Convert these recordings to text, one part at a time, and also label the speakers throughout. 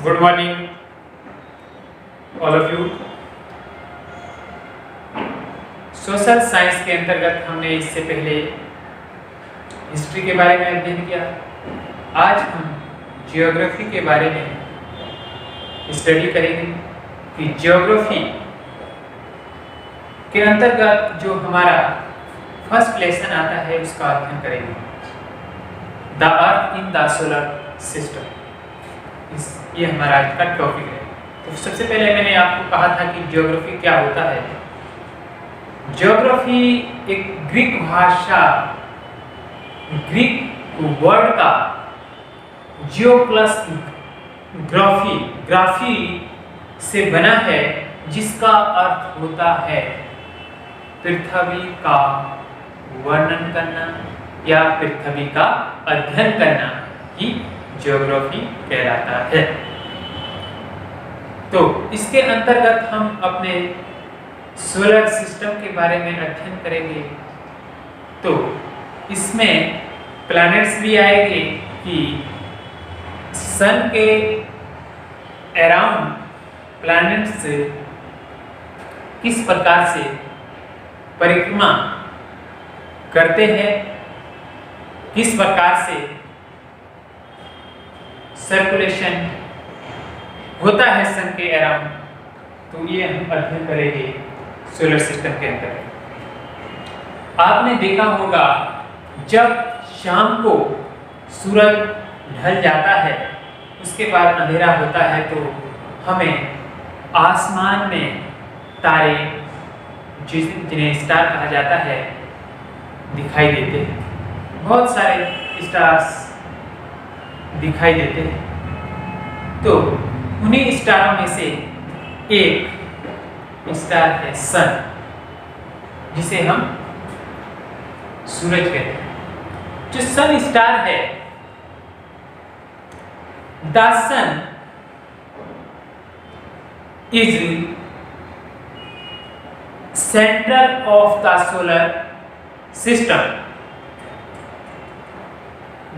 Speaker 1: Good morning all of you. Social science के अंतर्गत हमने इससे पहले हिस्ट्री के बारे में अध्ययन किया। आज हम जियोग्राफी के बारे में स्टडी करेंगे कि जियोग्राफी के अंतर्गत जो हमारा फर्स्ट लेसन आता है उसका अध्ययन करेंगे, the earth in the solar system. ये हमारा आज का टॉपिक है। तो सबसे पहले मैंने आपको कहा था कि जियोग्राफी क्या होता है। जियोग्राफी एक ग्रीक भाषा, ग्रीक वर्ड का जियो प्लस ग्राफी से बना है, जिसका अर्थ होता है पृथ्वी का वर्णन करना या पृथ्वी का अध्ययन करना ही जियोग्राफी कहलाता है। तो इसके अंतर्गत हम अपने सोलर सिस्टम के बारे में अध्ययन करेंगे। तो इसमें प्लैनेट्स भी आएंगे कि सन के अराउंड प्लैनेट्स किस प्रकार से परिक्रमा करते हैं, किस प्रकार से सर्कुलेशन होता है सन के अराउंड। तो ये हम अध्ययन करेंगे सोलर सिस्टम के अंदर। आपने देखा होगा जब शाम को सूरज ढल जाता है, उसके बाद अंधेरा होता है, तो हमें आसमान में तारे, जिन्हें स्टार कहा जाता है, दिखाई देते हैं। बहुत सारे स्टार्स दिखाई देते हैं। तो उन्हीं स्टारों में से एक स्टार है सन, जिसे हम सूरज कहते हैं। जो सन स्टार है, the sun is centre of the solar system.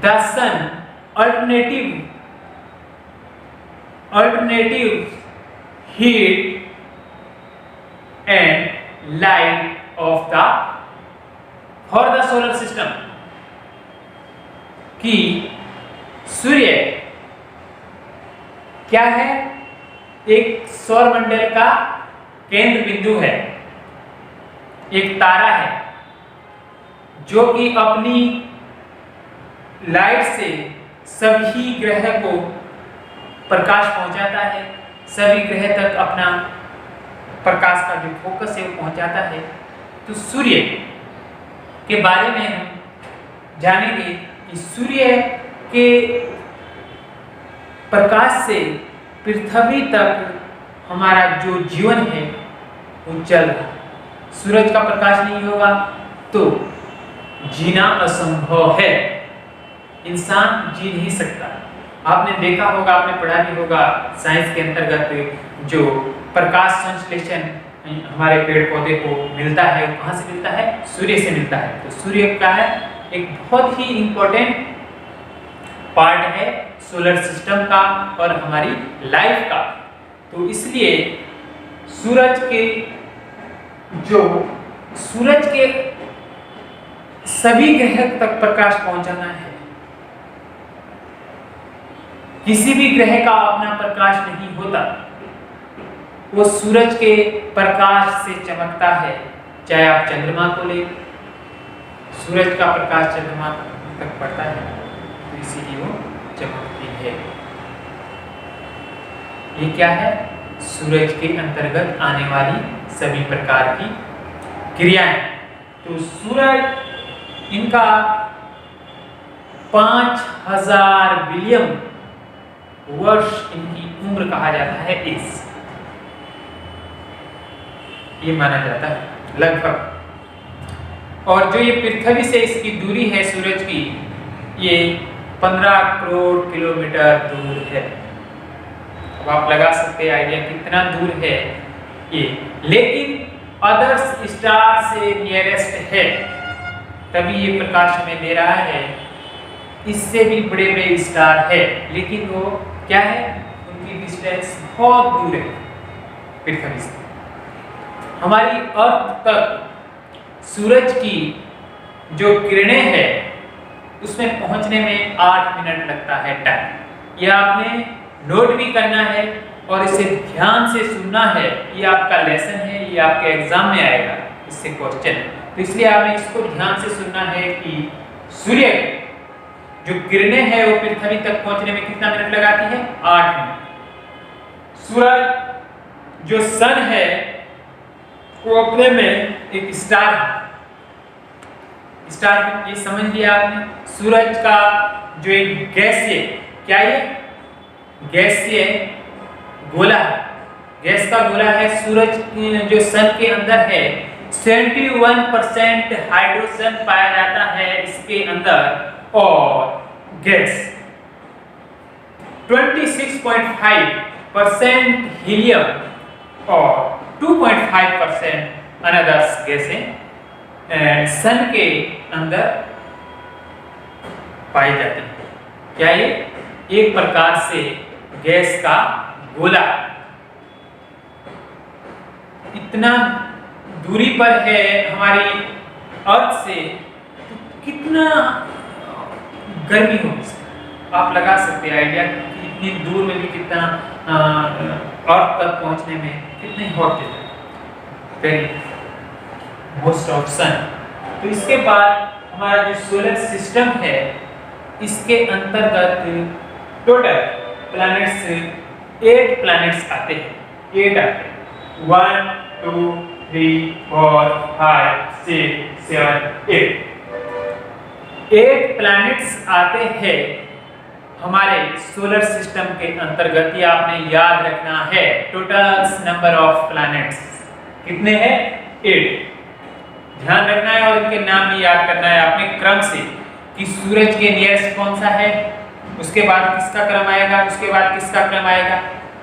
Speaker 1: The sun alternative heat and light of the for the solar system कि सूर्य क्या है? एक सौर मंडल का केंद्र बिंदु है, एक तारा है जो कि अपनी लाइट से सभी ग्रह को प्रकाश पहुंचाता है, सभी ग्रह तक अपना प्रकाश का जो फोकस है वो पहुंचाता है। तो सूर्य के बारे में हम जानेंगे कि सूर्य के प्रकाश से पृथ्वी तक हमारा जो जीवन है वो चल रहा है। सूरज का प्रकाश नहीं होगा तो जीना असंभव है, इंसान जी नहीं सकता। आपने देखा होगा, आपने पढ़ा भी होगा साइंस के अंतर्गत जो प्रकाश संश्लेषण हमारे पेड़ पौधे को मिलता है, वो कहाँ से मिलता है? सूर्य से मिलता है। तो सूर्य का है एक बहुत ही इंपॉर्टेंट पार्ट है सोलर सिस्टम का और हमारी लाइफ का। तो इसलिए सूरज के सभी ग्रह तक प्रकाश पहुंचाना है। किसी भी ग्रह का अपना प्रकाश नहीं होता, वो सूरज के प्रकाश से चमकता है। चाहे आप चंद्रमा को ले, सूरज का प्रकाश चंद्रमा तक पड़ता है तो इसीलिए वो चमकती है। ये क्या है? सूरज के अंतर्गत आने वाली सभी प्रकार की क्रियाएं। तो सूरज, इनका 5000 बिलियन वर्ष इनकी उम्र कहा जाता है, ये माना जाता है लगभग। और जो ये पृथ्वी से इसकी दूरी है सूरज की, ये 15 करोड़ किलोमीटर दूर है। अब आप लगा सकते हैं आइडिया कितना दूर है ये, लेकिन अदर्स स्टार से नियरेस्ट है, तभी ये प्रकाश हमें दे रहा है। इससे भी बड़े बड़े स्टार है, लेकिन वो क्या है, उनकी डिस्टेंस बहुत दूर है पृथ्वी से। हमारी अर्थ तक सूरज की जो किरणें हैं उसमें पहुंचने में 8 मिनट लगता है टाइम। यह आपने नोट भी करना है और इसे ध्यान से सुनना है। ये आपका लेसन है, ये आपके एग्जाम में आएगा, इससे क्वेश्चन। तो इसलिए आपने इसको ध्यान से सुनना है कि सूर्य जो किरणें हैं वो पृथ्वी तक पहुंचने में कितना मिनट लगाती है? 8 मिनट। सूरज जो सन है वो अपने में एक स्टार है। स्टार ये समझ लिया आपने। सूरज का जो एक गैसीय, क्या ये गैसीय गोला है, गैस का गोला है। सूरज जो सन के अंदर है 71% हाइड्रोजन पाया जाता है इसके अंदर और गैस 26.5% हीलियम और 2.5% अनदर्स गैसें सन के अंदर पाई जाती है। क्या ये एक प्रकार से गैस का गोला इतना दूरी पर है हमारी अर्थ से, तो कितना गर्मी होगी आप लगा सकते हैं आइडिया कि इतनी दूर में भी कितना अर्थ तक पहुंचने में कितनी हॉट है मोस्ट ऑफ सन। तो इसके बाद हमारा जो सोलर सिस्टम है इसके अंतर्गत टोटल प्लैनेट्स 8 प्लैनेट्स आते हैं। 8 आते हैं 1 2 3 4 5 6 7 8 प्लैनेट्स आते हैं हमारे सोलर सिस्टम के अंतर्गत। ये आपने याद रखना है। टोटल नंबर ऑफ प्लैनेट्स कितने हैं? 8। ध्यान रखना है और इनके नाम भी याद करना है आपने क्रम से कि सूरज के नियरेस्ट कौन सा है, उसके बाद किसका क्रम आएगा, उसके बाद किसका क्रम आएगा।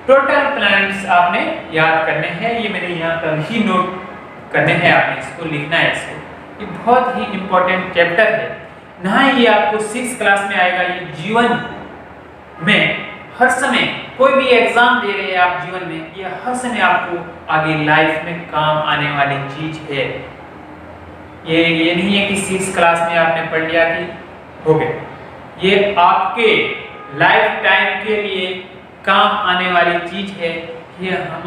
Speaker 1: टोटल प्लैनेट्स आपने याद करने हैं। ये मैंने यहाँ पर ही नोट करने हैं, आपने इसको लिखना है। इसको ये बहुत ही इंपॉर्टेंट चैप्टर है ना। ये आपको 6th क्लास में आएगा। ये जीवन में हर समय कोई भी एग्जाम दे रहे हैं आप जीवन में, ये हर समय आपको आगे लाइफ में काम आने वाली चीज है। ये नहीं है कि 6th क्लास में आपने पढ़ लिया कि हो गया। ये आपके लाइफ टाइम के लिए काम आने वाली चीज है। ये हम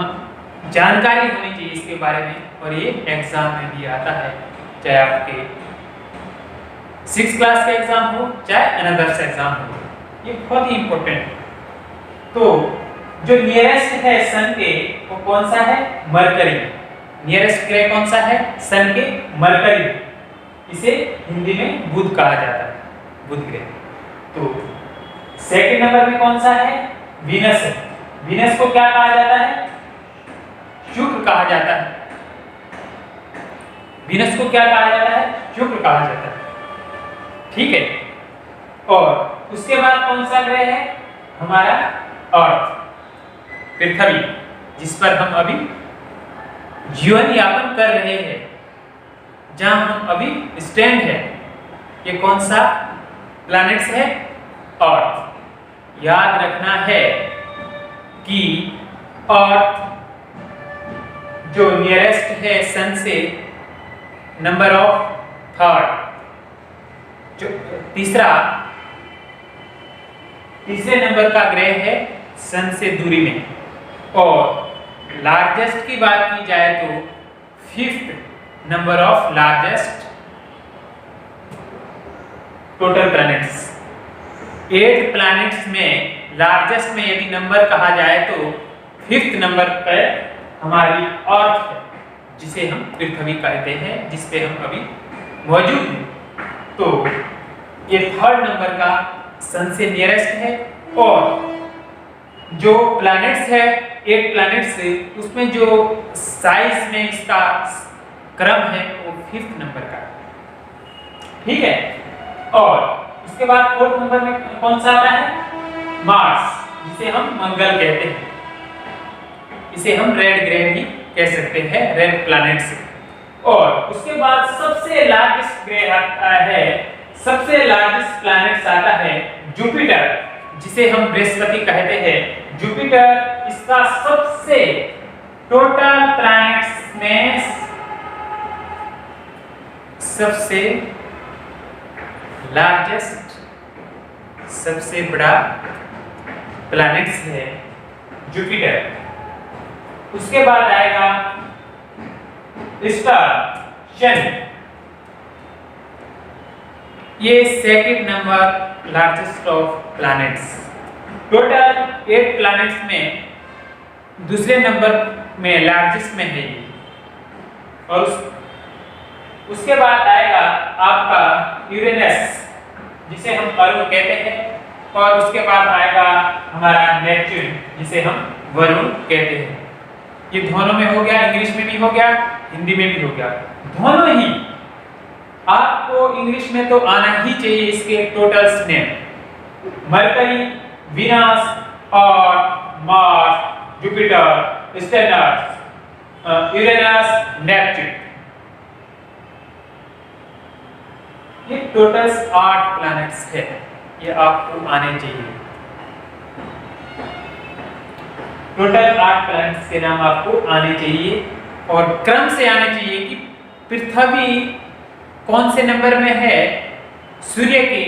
Speaker 1: जानकारी होनी चाहिए इसके बारे में और ये एग्जाम में भी आता है, चाहे आपके 6th क्लास का एग्जाम हो चाहे अनदर्स एग्जाम हो। ये बहुत ही इंपॉर्टेंट है। तो जो नियरेस्ट है सन के वो कौन सा है? मरकरी। नियरेस्ट ग्रह कौन सा है सन के? मरकरी। इसे हिंदी में बुध कहा जाता है, बुध ग्रह। तो सेकंड नंबर में कौन सा है? वीनस है। वीनस को क्या कहा जाता है? शुक्र कहा जाता है। वीनस को क्या कहा जाता है? शुक्र कहा जाता है। ठीक है। और उसके बाद कौन सा ग्रह है? हमारा अर्थ, पृथ्वी, जिस पर हम अभी जीवन यापन कर रहे हैं, जहां हम अभी स्टैंड है। ये कौन सा प्लैनेट्स है? अर्थ। याद रखना है कि अर्थ जो नियरेस्ट है सन से नंबर ऑफ थर्ड, जो तीसरे नंबर का ग्रह है सन से दूरी में। और लार्जेस्ट की बात की जाए तो 5th number of largest total planets. 8 planets में लार्जेस्ट में यदि नंबर कहा जाए तो 5th नंबर पर हमारी अर्थ है, जिसे हम पृथ्वी कहते हैं, जिस पे हम अभी मौजूद हैं। तो ये 3rd नंबर का सन से नियरेस्ट है। और जो प्लैनेट्स है 8 प्लैनेट्स से, उसमें जो साइज में इसका क्रम है वो 5th नंबर का। ठीक है। और इसके बाद 4th नंबर में कौन सा आता है? मार्स, जिसे हम मंगल कहते हैं। इसे हम रेड ग्रह भी कह सकते हैं, रेड प्लैनेट से। और उसके बाद सबसे लार्जेस्ट ग्रह आता है, सबसे लार्जेस्ट प्लैनेट आता है जुपिटर, जिसे हम बृहस्पति कहते हैं। जुपिटर इसका सबसे टोटल प्लैनेट्स में सबसे लार्जेस्ट, सबसे बड़ा प्लैनेट्स है जुपिटर। उसके बाद आएगा स्टार शनि, ये second number largest of planets. Total 8 planets में दूसरे नंबर में लार्जेस्ट में है ये। और उसके बाद आएगा आपका यूरेनस, जिसे हम अरुण कहते हैं, और उसके बाद आएगा हमारा नेपच्यून, जिसे हम वरुण कहते हैं। ये दोनों में हो गया, इंग्लिश में भी हो गया, हिंदी में भी हो गया। दोनों ही आपको इंग्लिश में तो आना ही चाहिए इसके टोटल्स नेम। मरकरी, वीनस और Mars, Jupiter, strainers, Uranus, Neptune, ये टोटल्स 8 प्लैनेट्स है। ये आपको आने चाहिए। टोटल 8 प्लैनेट्स के नाम आपको आने चाहिए और क्रम से आने चाहिए कि पृथ्वी कौन से नंबर में है, सूर्य के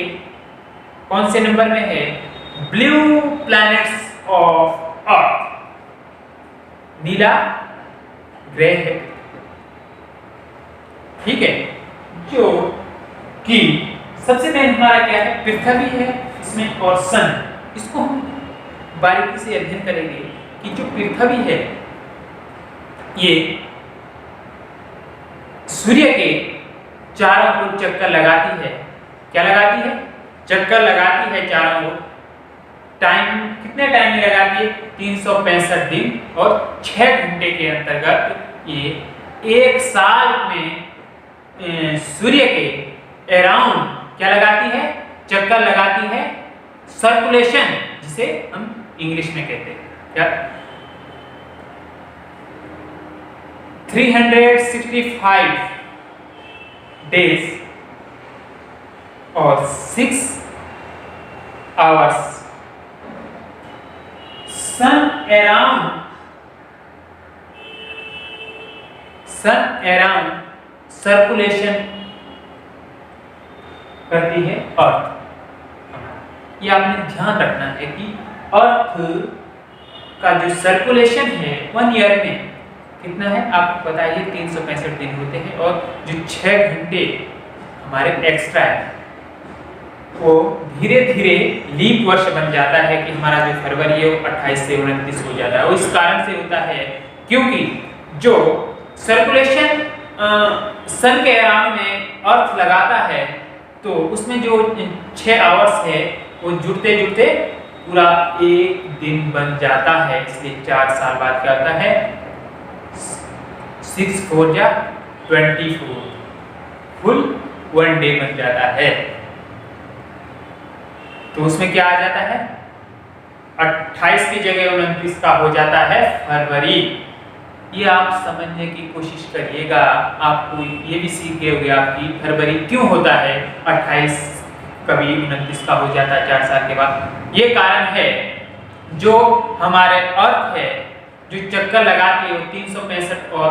Speaker 1: कौन से नंबर में है, ब्लू प्लैनेट्स ऑफ अर्थ, नीला ग्रह है, ठीक है। जो कि सबसे मेन हमारा क्या है, पृथ्वी है इसमें और सन। इसको हम बारीकी से अध्ययन करेंगे कि जो पृथ्वी है ये सूर्य के चारों ओर चक्कर लगाती है। क्या लगाती है? चक्कर लगाती है चारों ओर। टाइम कितने टाइम में लगाती है? 365 दिन और 6 घंटे के अंतर्गत ये एक साल में सूर्य के अराउंड क्या लगाती है? चक्कर लगाती है। सर्कुलेशन, जिसे हम इंग्लिश में कहते हैं क्या, 365 डेज और 6 आवर्स सन अराउंड सर्कुलेशन करती है अर्थ। ये आपने ध्यान रखना है कि अर्थ का जो सर्कुलेशन है 1 ईयर में कितना है आपको पता है, 365 दिन होते हैं। और जो 6 घंटे हमारे एक्स्ट्रा है वो धीरे धीरे लीप वर्ष बन जाता है कि हमारा जो फरवरी है वो 28 से 29 हो जाता है। और इस कारण से होता है क्योंकि जो सर्कुलेशन सन के अराउंड में अर्थ लगाता है तो उसमें जो 6 आवर्स है वो जुड़ते जुड़ते पूरा एक दिन बन जाता है। इसलिए 4 साल बाद क्या होता है, 6 4 जा 24 फुल 1 डे बन जाता है। तो उसमें क्या आ जाता है, 28 की जगह 29 का हो जाता है फरवरी। ये आप समझने की कोशिश करिएगा, आपको ये भी सीख गए होंगे आपकी फरवरी क्यों होता है 28 कभी 29 का हो जाता है 4 साल के बाद। ये कारण है जो हमारे अर्थ है जो चक्कर लगाती है वो 365 और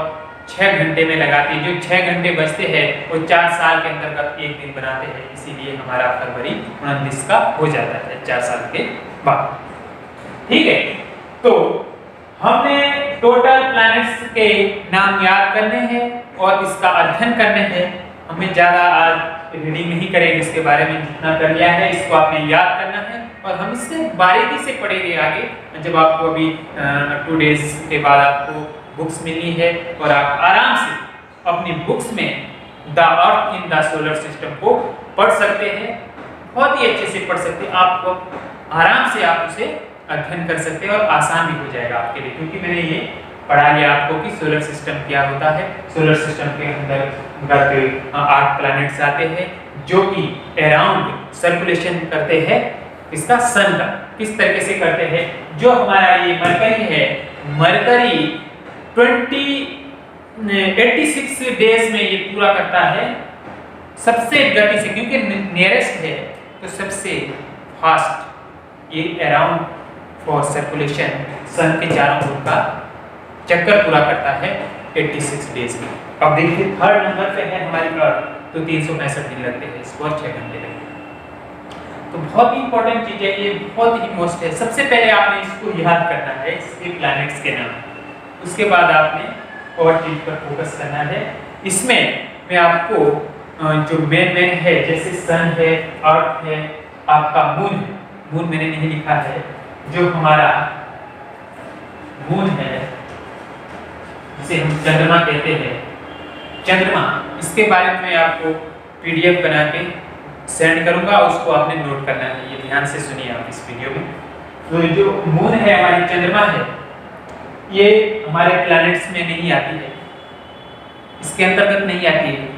Speaker 1: 6 घंटे में लगाती है। जो 6 घंटे बचते हैं वो 4 साल के अंतर्गत एक दिन बनाते हैं, इसीलिए हमारा फरवरी 29 का हो जाता है 4 साल के बाद। ठीक है, तो हमने टोटल प्लैनेट्स के नाम याद करने हैं और इसका अध्ययन करने हैं। हमें ज़्यादा आज रीडिंग नहीं करेंगे, इसके बारे में जितना कर लिया है इसको आपने याद करना है और हम इससे बारीकी से पढ़ेंगे आगे। जब आपको अभी 2 डेज के बाद आपको बुक्स मिलनी है और आप आराम से अपनी बुक्स में the earth in the solar system को पढ़ सकते हैं, बहुत ही अच्छे से पढ़ सकते हैं। आपको आराम से आप उसे अध्ययन कर सकते हैं और आसान भी हो जाएगा आपके लिए, क्योंकि मैंने ये पढ़ा लिया आपको कि सोलर सिस्टम क्या होता है। सोलर सिस्टम के अंदर 8 प्लैनेट्स आते हैं जो कि अराउंड सर्कुलेशन करते हैं इसका सन का। किस तरीके से करते हैं, जो हमारा ये मरकरी है, मरकरी 86 डेज में ये पूरा करता है सबसे गति से, क्योंकि नियरेस्ट है तो सबसे फास्ट ये अराउंड फॉर सर्कुलेशन सन के चारों ओर का चक्कर पूरा करता है 86 डेज में। अब देखिए थर्ड नंबर पे है हमारी अर्थ, तो 365 दिन लगते हैं इसको और 6 घंटे लगते हैं। तो बहुत ही इंपॉर्टेंट चीज है ये, बहुत ही मोस्ट है। सबसे पहले आपने इसको याद करना है, इसके प्लैनेट्स के नाम, उसके बाद आपने और चीज पर फोकस करना है। इसमें मैं आपको जो मेन है, जैसे सन है, अर्थ है, आपका मून है, मून मैंने नहीं लिखा है, जो हमारा मून है जिसे हम चंद्रमा कहते हैं, चंद्रमा, इसके बारे में मैं आपको पीडीएफ बना के सेंड करूंगा, उसको आपने नोट करना है। ये ध्यान से सुनिए आप इस वीडियो में। तो जो मून है हमारी चंद्रमा है, ये हमारे प्लैनेट्स में नहीं आती है, इसके अंतर्गत नहीं आती है,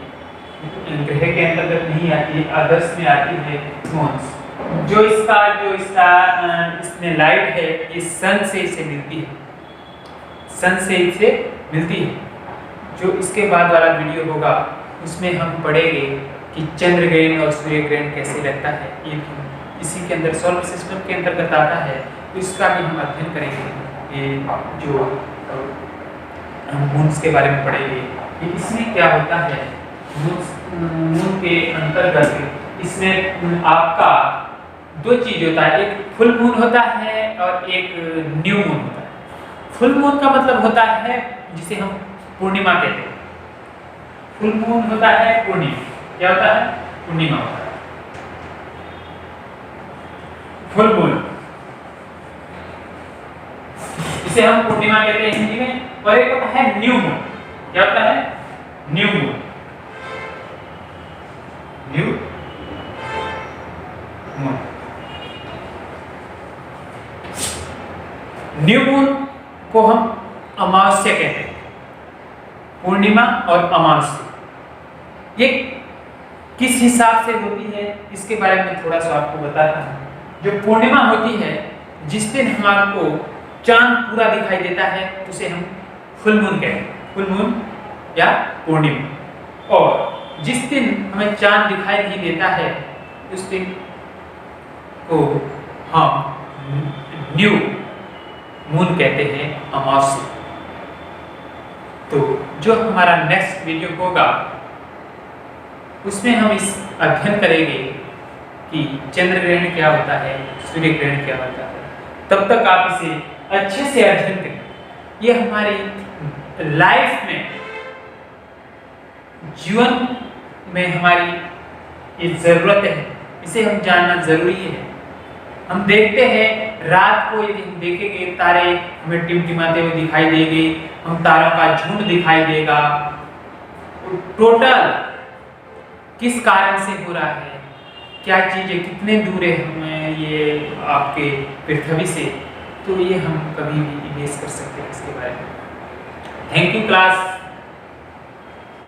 Speaker 1: ग्रह के अंतर्गत नहीं आती है, आदर्श में आती है मून्स। जो इसका इसमें लाइट है, ये सन से इसे मिलती है, सन से इसे मिलती है। जो इसके बाद वाला वीडियो होगा उसमें हम पढ़ेंगे कि चंद्र ग्रहण और सूर्य ग्रहण कैसे लगता है, ये इसी के अंदर सोलर सिस्टम के अंतर्गत आता है, तो इसका भी हम अध्ययन करेंगे। ये जो हम मून्स के बारे में पढ़ेंगे कि इसमें क्या होता है, मून के अंतर्गत इसमें आपका दो चीज होता है, एक फुल मून होता है और एक न्यू मून होता है। फुल मून का मतलब होता है जिसे हम पूर्णिमा कहते हैं, फुल मून होता है पूर्णिमा, क्या होता है, पूर्णिमा होता है फुल मून, इसे हम पूर्णिमा कहते हैं हिंदी में। और एक होता है न्यू मून, क्या होता है, new moon, new moon. New moon को हम अमावस्या कहते हैं, पूर्णिमा और अमावस्या ये किस हिसाब से होती है इसके बारे में थोड़ा सा आपको बताता हूं। जो पूर्णिमा होती है, जिस दिन हमको चांद पूरा दिखाई देता है, उसे हम फुल मून कहते हैं, फुल मून या पूर्णिमा। और जिस दिन हमें चांद दिखाई नहीं देता है उस दिन को हम न्यू मून कहते हैं, अमावस्या। तो जो हमारा नेक्स्ट वीडियो होगा उसमें हम इस अध्ययन करेंगे कि चंद्र ग्रहण क्या होता है, सूर्य ग्रहण क्या होता है। तब तक आप इसे अच्छे से अध्ययन करें। ये हमारी लाइफ में, जीवन में हमारी ये जरूरत है, इसे हम जानना जरूरी है। हम देखते हैं रात को यदि हम देखेंगे तारे हमें टिमटिमाते हुए दिखाई देंगे, हम तारों का झुंड दिखाई देगा। टोटल किस कारण से हो रहा है, क्या चीजें कितने दूर है हमें ये आपके पृथ्वी से, तो ये हम कभी भी इमेज कर सकते हैं इसके बारे में। Thank you class.